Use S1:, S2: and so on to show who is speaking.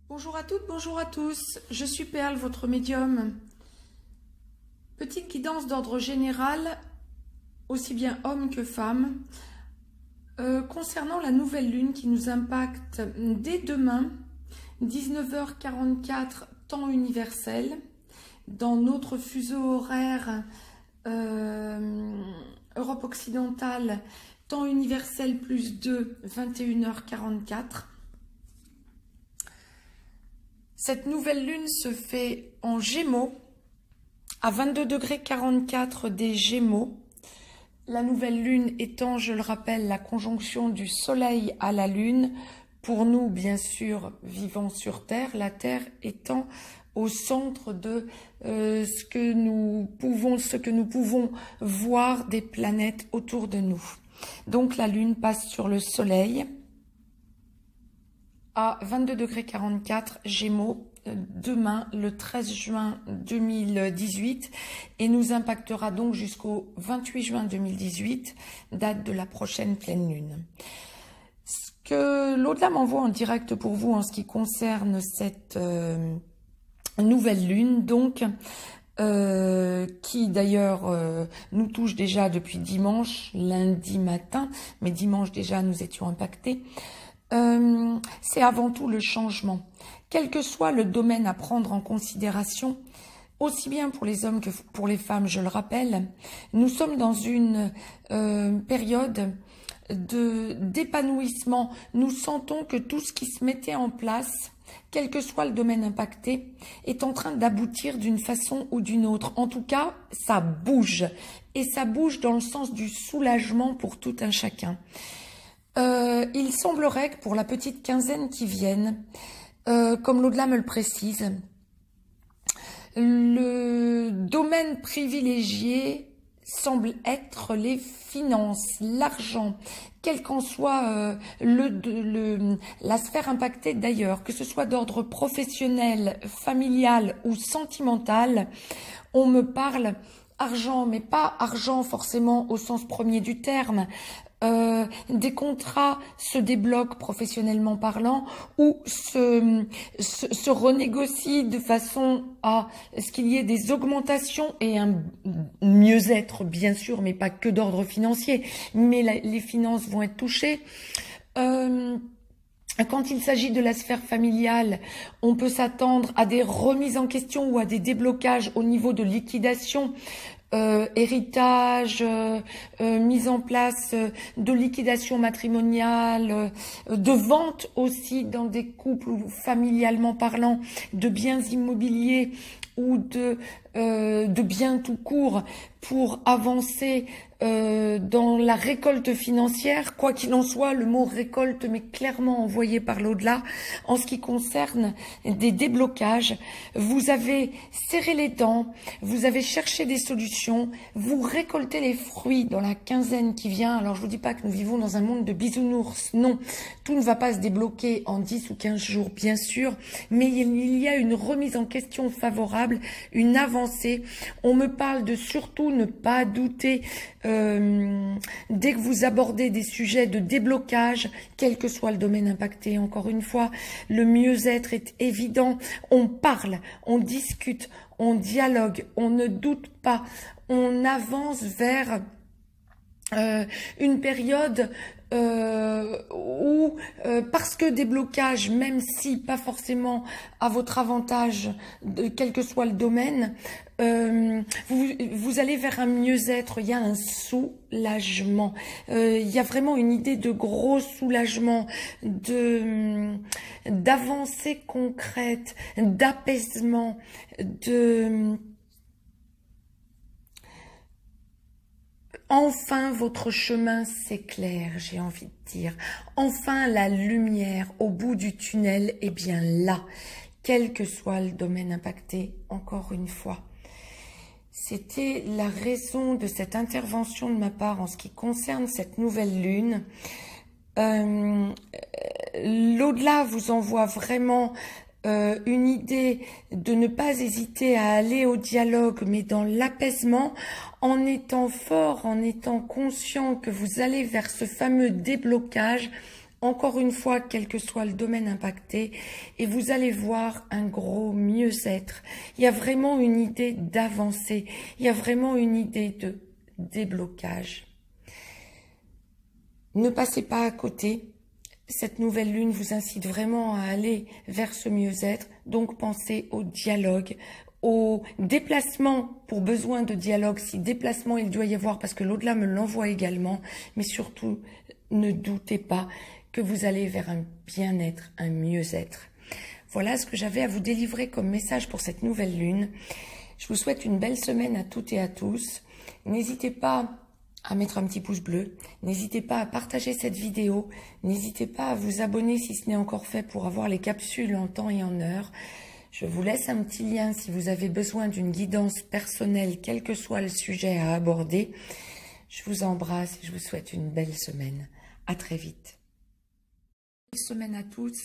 S1: Bonjour à toutes, bonjour à tous, je suis Perle, votre médium. Petite guidance d'ordre général, aussi bien hommes que femmes, concernant la nouvelle lune qui nous impacte dès demain, 19h44, temps universel, dans notre fuseau horaire Europe occidentale, temps universel plus 2, 21h44. Cette nouvelle lune se fait en Gémeaux, à 22°44 des Gémeaux. La nouvelle lune étant, je le rappelle, la conjonction du Soleil à la Lune. Pour nous, bien sûr, vivant sur Terre, la Terre étant au centre de ce que nous pouvons voir des planètes autour de nous. Donc la Lune passe sur le Soleil à 22°44 Gémeaux demain le 13 juin 2018 et nous impactera donc jusqu'au 28 juin 2018, date de la prochaine pleine lune. Ce que l'au-delà m'envoie en direct pour vous en ce qui concerne cette nouvelle lune, donc qui d'ailleurs nous touche déjà depuis dimanche, lundi matin, mais dimanche déjà nous étions impactés. C'est avant tout le changement. Quel que soit le domaine à prendre en considération, aussi bien pour les hommes que pour les femmes, je le rappelle, nous sommes dans une période d'épanouissement. Nous sentons que tout ce qui se mettait en place, quel que soit le domaine impacté, est en train d'aboutir d'une façon ou d'une autre. En tout cas, ça bouge. Et ça bouge dans le sens du soulagement pour tout un chacun. Il semblerait que pour la petite quinzaine qui viennent, comme l'au-delà me le précise, le domaine privilégié semble être les finances, l'argent, quelle qu'en soit la sphère impactée d'ailleurs, que ce soit d'ordre professionnel, familial ou sentimental. On me parle argent, mais pas argent forcément au sens premier du terme. Des contrats se débloquent professionnellement parlant ou se renégocient de façon à ce qu'il y ait des augmentations et un mieux-être bien sûr, mais pas que d'ordre financier, mais les finances vont être touchées. Quand il s'agit de la sphère familiale, on peut s'attendre à des remises en question ou à des déblocages au niveau de liquidation, héritage, mise en place de liquidation matrimoniale, de vente aussi dans des couples ou familialement parlant de biens immobiliers ou de biens tout court pour avancer dans la récolte financière. Quoi qu'il en soit, le mot récolte m'est clairement envoyé par l'au-delà. En ce qui concerne des déblocages, vous avez serré les dents, vous avez cherché des solutions, vous récoltez les fruits dans la quinzaine qui vient. Alors je vous dis pas que nous vivons dans un monde de bisounours, non, tout ne va pas se débloquer en 10 ou 15 jours bien sûr, mais il y a une remise en question favorable, une avancée. On me parle de surtout ne pas douter dès que vous abordez des sujets de déblocage, quel que soit le domaine impacté. Encore une fois, le mieux-être est évident. On parle, on discute, on dialogue, on ne doute pas, on avance vers une période où, parce que des blocages, même si pas forcément à votre avantage, quel que soit le domaine, vous allez vers un mieux-être, il y a un soulagement, il y a vraiment une idée de gros soulagement, d'avancée concrète, d'apaisement, Enfin, votre chemin s'éclaire, j'ai envie de dire. Enfin, la lumière au bout du tunnel est bien là, quel que soit le domaine impacté, encore une fois. C'était la raison de cette intervention de ma part en ce qui concerne cette nouvelle lune. L'au-delà vous envoie vraiment une idée de ne pas hésiter à aller au dialogue, mais dans l'apaisement, en étant fort, en étant conscient que vous allez vers ce fameux déblocage, encore une fois, quel que soit le domaine impacté, et vous allez voir un gros mieux-être. Il y a vraiment une idée d'avancer, il y a vraiment une idée de déblocage. Ne passez pas à côté. Cette nouvelle lune vous incite vraiment à aller vers ce mieux-être, donc pensez au dialogue, au déplacement pour besoin de dialogue, si déplacement il doit y avoir, parce que l'au-delà me l'envoie également, mais surtout, ne doutez pas que vous allez vers un bien-être, un mieux-être. Voilà ce que j'avais à vous délivrer comme message pour cette nouvelle lune. Je vous souhaite une belle semaine à toutes et à tous. N'hésitez pas à mettre un petit pouce bleu. N'hésitez pas à partager cette vidéo. N'hésitez pas à vous abonner si ce n'est encore fait pour avoir les capsules en temps et en heure. Je vous laisse un petit lien si vous avez besoin d'une guidance personnelle, quel que soit le sujet à aborder. Je vous embrasse et je vous souhaite une belle semaine. À très vite. Belle semaine à tous.